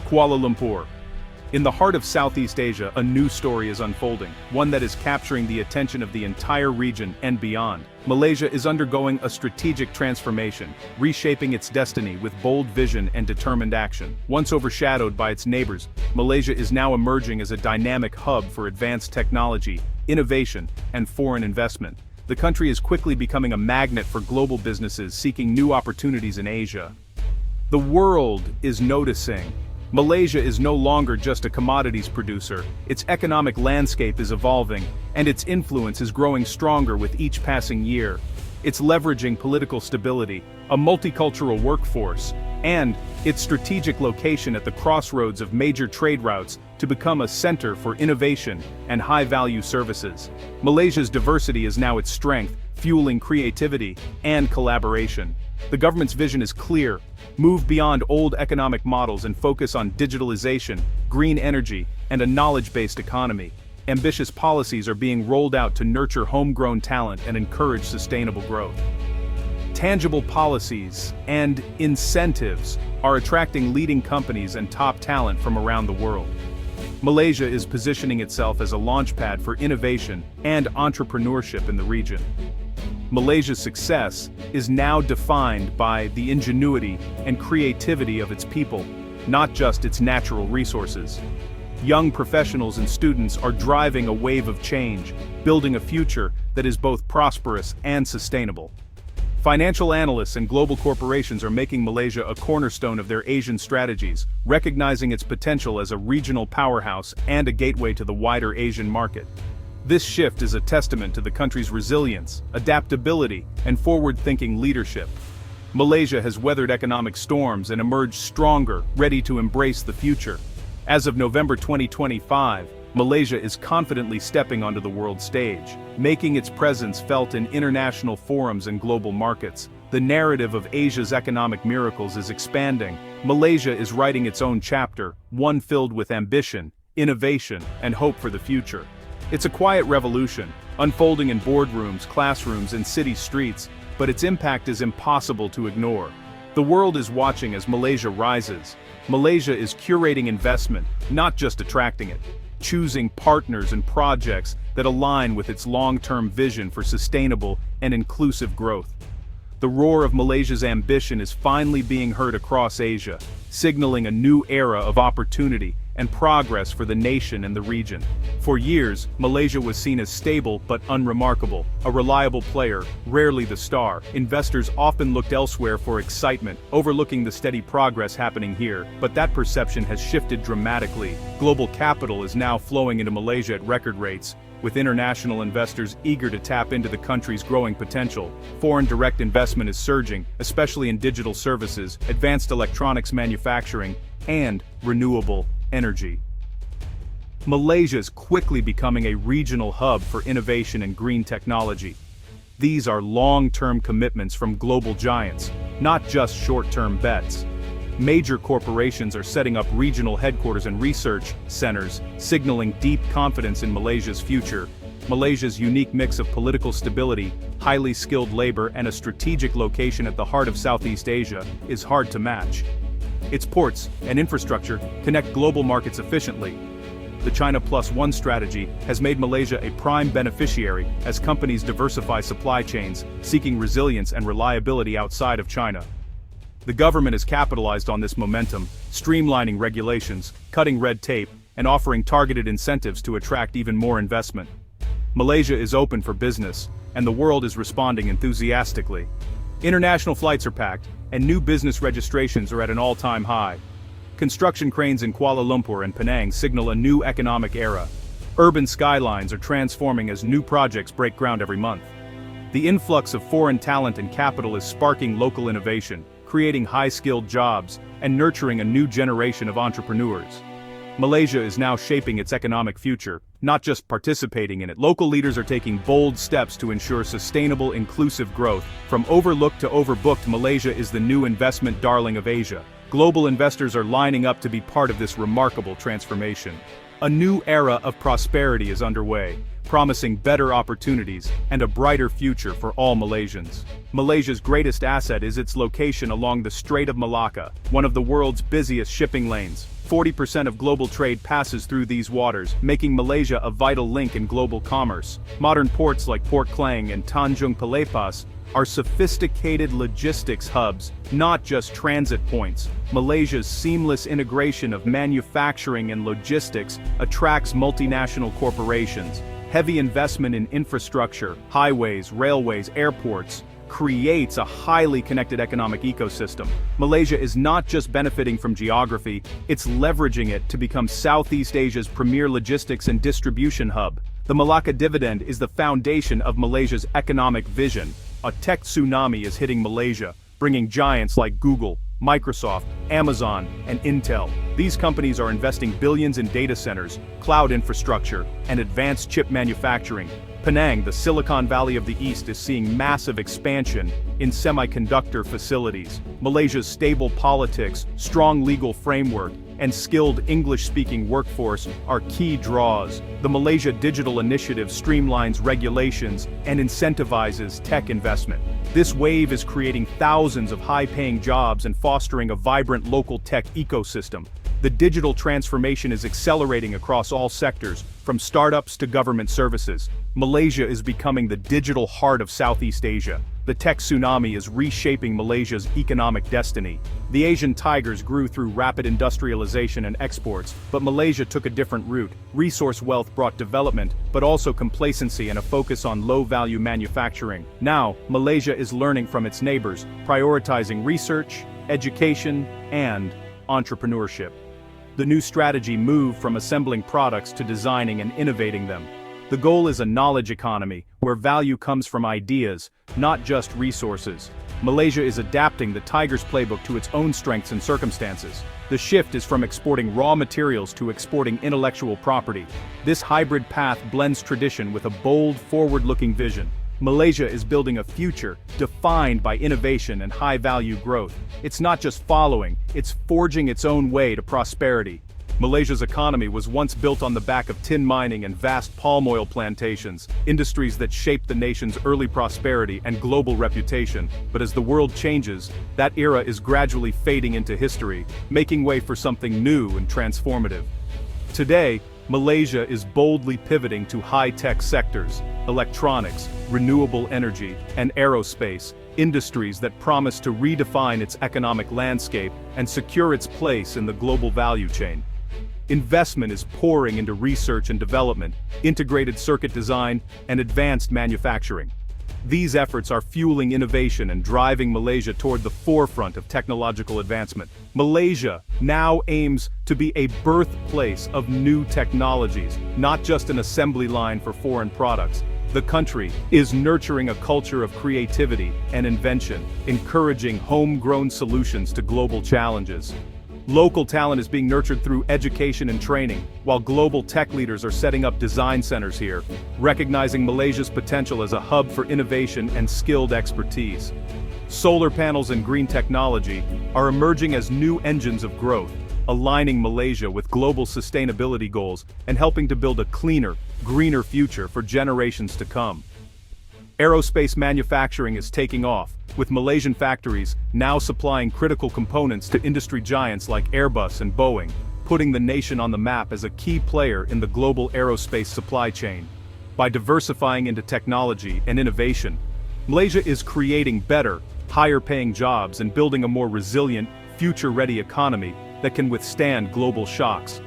Kuala Lumpur. In the heart of Southeast Asia, a new story is unfolding, one that is capturing the attention of the entire region and beyond. Malaysia is undergoing a strategic transformation, reshaping its destiny with bold vision and determined action. Once overshadowed by its neighbors, Malaysia is now emerging as a dynamic hub for advanced technology, innovation, and foreign investment. The country is quickly becoming a magnet for global businesses seeking new opportunities in Asia. The world is noticing. Malaysia is no longer just a commodities producer, its economic landscape is evolving, and its influence is growing stronger with each passing year. It's leveraging political stability, a multicultural workforce, and its strategic location at the crossroads of major trade routes to become a center for innovation and high-value services. Malaysia's diversity is now its strength, fueling creativity and collaboration. The government's vision is clear: move beyond old economic models and focus on digitalization, green energy, and a knowledge-based economy. Ambitious policies are being rolled out to nurture homegrown talent and encourage sustainable growth. Tangible policies and incentives are attracting leading companies and top talent from around the world. Malaysia is positioning itself as a launchpad for innovation and entrepreneurship in the region. Malaysia's success is now defined by the ingenuity and creativity of its people, not just its natural resources. Young professionals and students are driving a wave of change, building a future that is both prosperous and sustainable. Financial analysts and global corporations are making Malaysia a cornerstone of their Asian strategies, recognizing its potential as a regional powerhouse and a gateway to the wider Asian market. This shift is a testament to the country's resilience, adaptability, and forward-thinking leadership. Malaysia has weathered economic storms and emerged stronger, ready to embrace the future. As of November 2025, Malaysia is confidently stepping onto the world stage, making its presence felt in international forums and global markets. The narrative of Asia's economic miracles is expanding. Malaysia is writing its own chapter, one filled with ambition, innovation, and hope for the future. It's a quiet revolution, unfolding in boardrooms, classrooms, and city streets, but its impact is impossible to ignore. The world is watching as Malaysia rises. Malaysia is curating investment, not just attracting it, choosing partners and projects that align with its long-term vision for sustainable and inclusive growth. The roar of Malaysia's ambition is finally being heard across Asia, signaling a new era of opportunity and progress for the nation and the region. For years, Malaysia was seen as stable but unremarkable, a reliable player, rarely the star. Investors often looked elsewhere for excitement, overlooking the steady progress happening here, but that perception has shifted dramatically. Global capital is now flowing into Malaysia at record rates, with international investors eager to tap into the country's growing potential. Foreign direct investment is surging, especially in digital services, advanced electronics manufacturing, and renewable energy. Malaysia is quickly becoming a regional hub for innovation and green technology. These are long-term commitments from global giants, not just short-term bets. Major corporations are setting up regional headquarters and research centers, signaling deep confidence in Malaysia's future. Malaysia's unique mix of political stability, highly skilled labor, and a strategic location at the heart of Southeast Asia is hard to match. Its ports and infrastructure connect global markets efficiently. The China Plus One strategy has made Malaysia a prime beneficiary as companies diversify supply chains, seeking resilience and reliability outside of China. The government has capitalized on this momentum, streamlining regulations, cutting red tape, and offering targeted incentives to attract even more investment. Malaysia is open for business, and the world is responding enthusiastically. International flights are packed, and new business registrations are at an all-time high. Construction cranes in Kuala Lumpur and Penang signal a new economic era. Urban skylines are transforming as new projects break ground every month. The influx of foreign talent and capital is sparking local innovation, creating high-skilled jobs, and nurturing a new generation of entrepreneurs. Malaysia is now shaping its economic future, not just participating in it. Local leaders are taking bold steps to ensure sustainable, inclusive growth. From overlooked to overbooked, Malaysia is the new investment darling of Asia. Global investors are lining up to be part of this remarkable transformation. A new era of prosperity is underway, promising better opportunities and a brighter future for all Malaysians. Malaysia's greatest asset is its location along the Strait of Malacca, one of the world's busiest shipping lanes. 40% of global trade passes through these waters, making Malaysia a vital link in global commerce. Modern ports like Port Klang and Tanjung Pelepas are sophisticated logistics hubs, not just transit points. Malaysia's seamless integration of manufacturing and logistics attracts multinational corporations. Heavy investment in infrastructure, highways, railways, airports, creates a highly connected economic ecosystem. Malaysia is not just benefiting from geography, it's leveraging it to become Southeast Asia's premier logistics and distribution hub. The Malacca dividend is the foundation of Malaysia's economic vision. A tech tsunami is hitting Malaysia, bringing giants like Google, Microsoft, Amazon, and Intel. These companies are investing billions in data centers, cloud infrastructure, and advanced chip manufacturing. Penang, the Silicon Valley of the East, is seeing massive expansion in semiconductor facilities. Malaysia's stable politics, strong legal framework, and skilled English-speaking workforce are key draws. The Malaysia Digital Initiative streamlines regulations and incentivizes tech investment. This wave is creating thousands of high-paying jobs and fostering a vibrant local tech ecosystem. The digital transformation is accelerating across all sectors, from startups to government services. Malaysia is becoming the digital heart of Southeast Asia. The tech tsunami is reshaping Malaysia's economic destiny. The Asian tigers grew through rapid industrialization and exports, but Malaysia took a different route. Resource wealth brought development, but also complacency and a focus on low-value manufacturing. Now, Malaysia is learning from its neighbors, prioritizing research, education, and entrepreneurship. The new strategy moved from assembling products to designing and innovating them. The goal is a knowledge economy, where value comes from ideas, not just resources. Malaysia is adapting the Tiger's playbook to its own strengths and circumstances. The shift is from exporting raw materials to exporting intellectual property. This hybrid path blends tradition with a bold, forward-looking vision. Malaysia is building a future defined by innovation and high-value growth. It's not just following, it's forging its own way to prosperity. Malaysia's economy was once built on the back of tin mining and vast palm oil plantations, industries that shaped the nation's early prosperity and global reputation. But as the world changes, that era is gradually fading into history, making way for something new and transformative. Today, Malaysia is boldly pivoting to high-tech sectors, electronics, renewable energy, and aerospace, industries that promise to redefine its economic landscape and secure its place in the global value chain. Investment is pouring into research and development, integrated circuit design, and advanced manufacturing. These efforts are fueling innovation and driving Malaysia toward the forefront of technological advancement. Malaysia now aims to be a birthplace of new technologies, not just an assembly line for foreign products. The country is nurturing a culture of creativity and invention, encouraging homegrown solutions to global challenges. Local talent is being nurtured through education and training, while global tech leaders are setting up design centers here, recognizing Malaysia's potential as a hub for innovation and skilled expertise. Solar panels and green technology are emerging as new engines of growth, aligning Malaysia with global sustainability goals and helping to build a cleaner, greener future for generations to come. Aerospace manufacturing is taking off, with Malaysian factories now supplying critical components to industry giants like Airbus and Boeing, putting the nation on the map as a key player in the global aerospace supply chain. By diversifying into technology and innovation, Malaysia is creating better, higher-paying jobs and building a more resilient, future-ready economy that can withstand global shocks.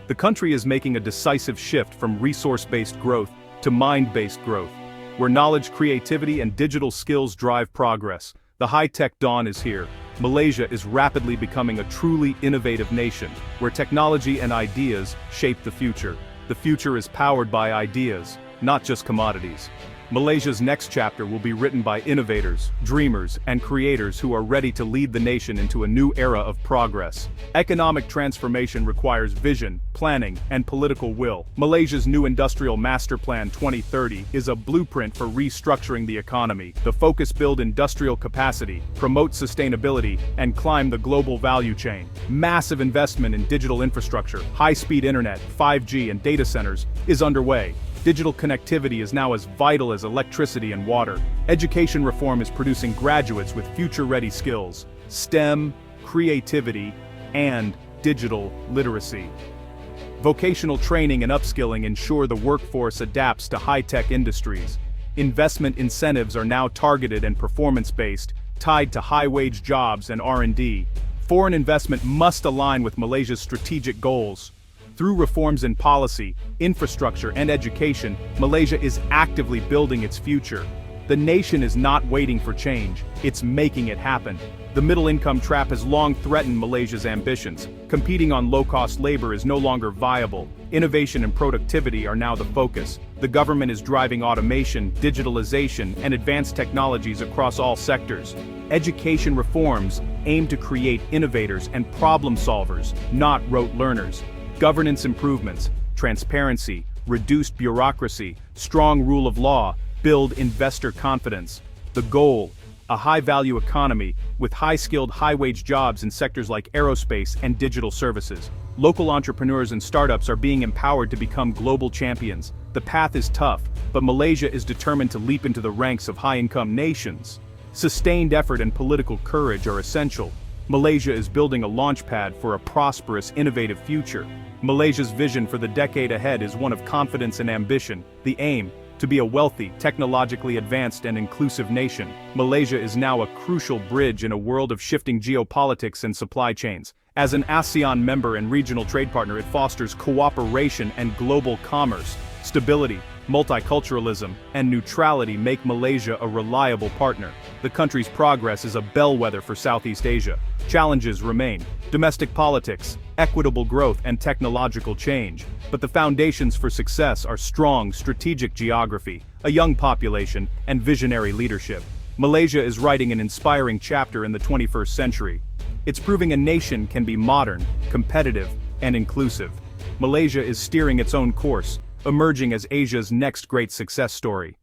The country is making a decisive shift from resource-based growth to mind-based growth, where knowledge, creativity, and digital skills drive progress. The high-tech dawn is here. Malaysia is rapidly becoming a truly innovative nation, where technology and ideas shape the future. The future is powered by ideas, not just commodities. Malaysia's next chapter will be written by innovators, dreamers, and creators who are ready to lead the nation into a new era of progress. Economic transformation requires vision, planning, and political will. Malaysia's new Industrial Master Plan 2030 is a blueprint for restructuring the economy. The focus: build industrial capacity, promote sustainability, and climb the global value chain. Massive investment in digital infrastructure, high-speed internet, 5G, and data centers is underway. Digital connectivity is now as vital as electricity and water. Education reform is producing graduates with future-ready skills: STEM, creativity, and digital literacy. Vocational training and upskilling ensure the workforce adapts to high-tech industries. Investment incentives are now targeted and performance-based, tied to high-wage jobs and R&D. Foreign investment must align with Malaysia's strategic goals. Through reforms in policy, infrastructure, and education, Malaysia is actively building its future. The nation is not waiting for change, it's making it happen. The middle-income trap has long threatened Malaysia's ambitions. Competing on low-cost labor is no longer viable. Innovation and productivity are now the focus. The government is driving automation, digitalization, and advanced technologies across all sectors. Education reforms aim to create innovators and problem solvers, not rote learners. Governance improvements, transparency, reduced bureaucracy, strong rule of law, build investor confidence. The goal: a high-value economy with high-skilled, high-wage jobs in sectors like aerospace and digital services. Local entrepreneurs and startups are being empowered to become global champions. The path is tough, but Malaysia is determined to leap into the ranks of high-income nations. Sustained effort and political courage are essential. Malaysia is building a launchpad for a prosperous, innovative future. Malaysia's vision for the decade ahead is one of confidence and ambition. The aim: to be a wealthy, technologically advanced, and inclusive nation. Malaysia is now a crucial bridge in a world of shifting geopolitics and supply chains. As an ASEAN member and regional trade partner, it fosters cooperation and global commerce. Stability, multiculturalism, and neutrality make Malaysia a reliable partner. The country's progress is a bellwether for Southeast Asia. Challenges remain: domestic politics, equitable growth, and technological change. But the foundations for success are strong strategic geography, a young population, and visionary leadership. Malaysia is writing an inspiring chapter in the 21st century. It's proving a nation can be modern, competitive, and inclusive. Malaysia is steering its own course, emerging as Asia's next great success story.